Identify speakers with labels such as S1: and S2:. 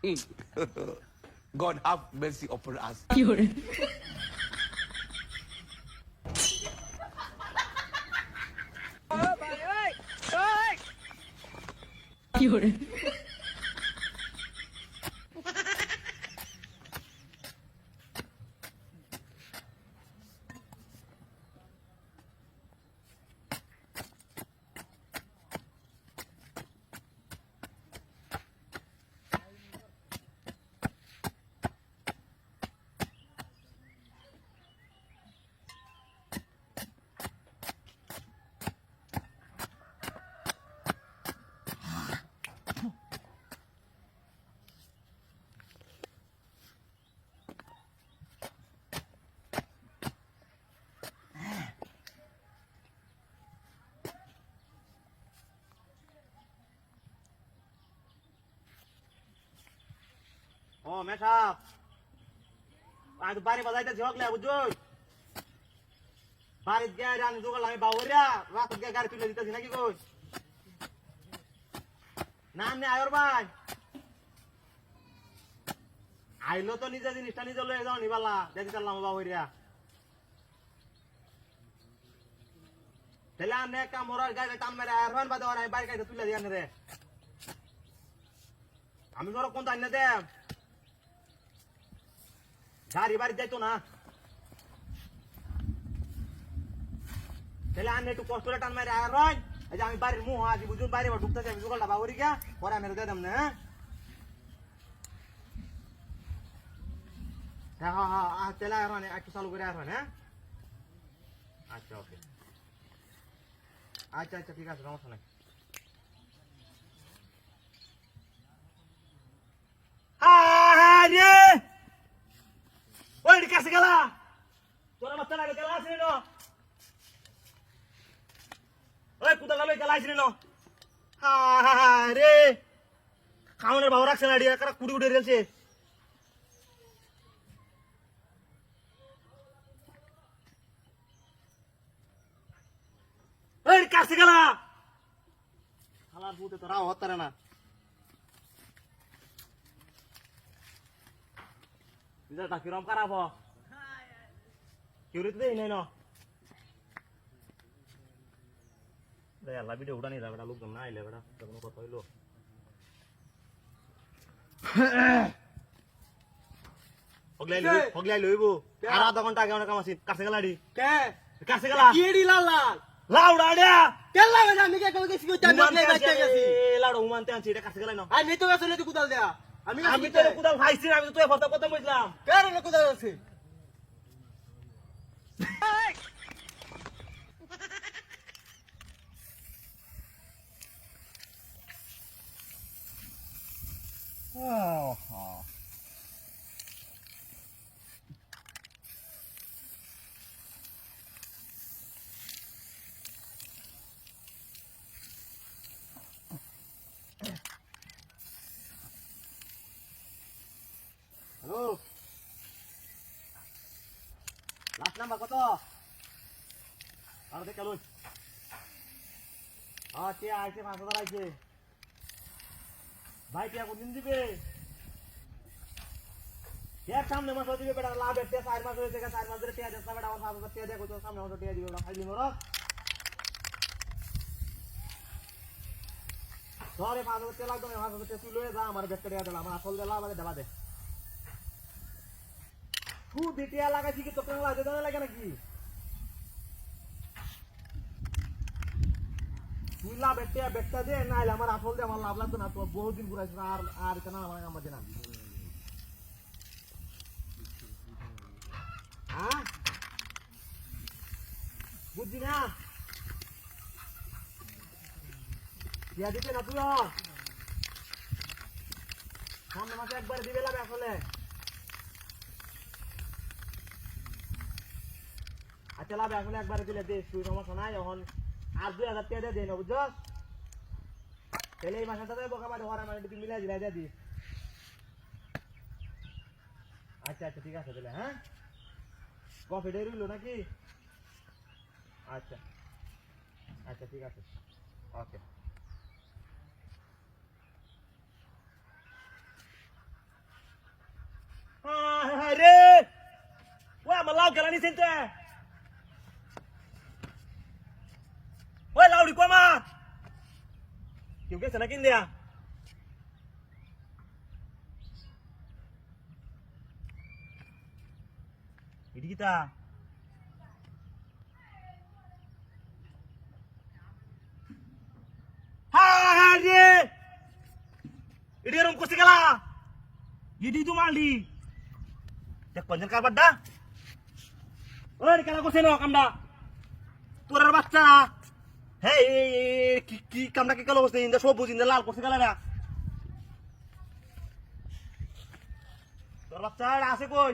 S1: God have mercy upon us.
S2: ও মেশাপ আজ বাড়ি বাজাইতে ঝগলে বুঝছো বাড়িত গিয়ে রানি জোগাল আমি বাউরিয়া রাত গিয়ে গাড়ি তুলে দিতেছি নাকি কই নাম নে আয়র ভাই আইলো তো নিজে জিনিসটা নিজে লয়ে যাও নিবালা দেখি চাললাম বাউরিয়া তাহলে আমি একটা মোরার গাড়ি টান মেরে আয়রবান বাদে ওর আমি বাড়ি গাড়ি তুলে দিয়ে রে আমি ধরো কোন জানি না দে গাড়ি বাড়ি যাইতো না তাহলে আমি একটু কষ্ট করে টান মেরে আর রয় এই যে আমি বাড়ির মুহ আজ বুঝুন বাইরে ঢুকতেছি আমি জোগালটা বাবরি গা পরে আমি দিয়ে দেব না হ্যাঁ হ্যাঁ হ্যাঁ তাহলে আর একটু চালু করে আর হ্যাঁ আচ্ছা ওকে আচ্ছা আচ্ছা ঠিক আছে সমস্যা নাই রে ওই কাছে গেলা তোরা মাথা লাগে গেলা আসলি না ওই কুদা গেলে গেলা আসলি না রে খাওয়ানোর ভাব রাখছে না ডিয়া কারা কুড়ি উঠে রেলছে ওই কাছে গেলা খালার পুতে তোরা হতারে না এটা কিরম খারাপ হ কিউরিতে দেই নাই না দে আল্লাহ ভিডিও উড়ানি দা বেটা লোকজন না আইলে বেটা কোনো কথা হইলো হগলাই লইবো আর আধা ঘন্টা আগে অনেক কাম আছে কাছে গেলাডি
S3: কে
S2: কাছে গেলা
S3: কি ডি লাল লাল
S2: লাউডা ডা
S3: কেলা বেটা আমি কে কই গেছি কই টাইম লাগলে বাইতে গেছি
S2: লাউডা উমানতে আনছি এটা কাছে গেলাই না
S3: আমি তো আসলে তুই কুদাল দেয়া
S2: আমি তো কুদাল ভাইছি আমি তো তুই কথা কথা বুঝলাম
S3: কার লোক কুদাল আছে
S2: হ্যালো লাস্ট নাম্বার কত আর দেখ চলুন কে আইছে 5000 আইছে ভাই কে কোন দিন দিবে কে সামনে মাস দিবে বেটা লাভ এতে 4 মাস হয়েছে 4 মাস ধরে টিয়া দেছ বেটা আমার 5000 টিয়া দেখো তো সামনে মাস টিয়া দিবে ওটা খাইলি মরো ধরে 5000 টিয়া লাগবে 5000 টিয়া তুই লয়ে যা আমার বেটা টিয়া দিলা আমার আসল দিলা আমাকে দেবা দে তুই দিটিয়া লাগাইছি কি তোকে লাগে নাকি তুই লাভ একটা বেটা দে নাইলে আমার আসল দে আমার লাভ লাগতো না তো বহুদিন ঘুরাইছ আর আর কেন আমার আমাদের না হ্যাঁ বুঝছি না দিয়া দিতে না তুই সামনে মাসে একবার দিবে লাভ আসলে আচ্ছা লাভ আসলে একবার দিলে দে তুই সমস্যা নাই এখন আর 2000 টাকা দিয়ে না বুঝছস তাহলে এই মাসটা বোকা বাড়ি হওয়ার মানে তুই মিলাই দিলাই দিয়ে দিস আচ্ছা আচ্ছা ঠিক আছে তাহলে হ্যাঁ কফি ডে রইলো নাকি আচ্ছা আচ্ছা ঠিক আছে ওকে গেলা নিছেন তো ওই লাউড়ি কমা কেউ গেছে না কিন দেয়া এটি কিতা হ্যাঁ রে এটি এরকম করছে গেলা এটি তো মারলি দেখ পঞ্চান কারবার দা ওরে কেন করছে না কামটা তোর বাচ্চা হ্যাঁ কি কামটা কি কালো করছে ইন্দা সবুজ ইন্দা লাল করছে গেলা না তোর বাচ্চা আছে কই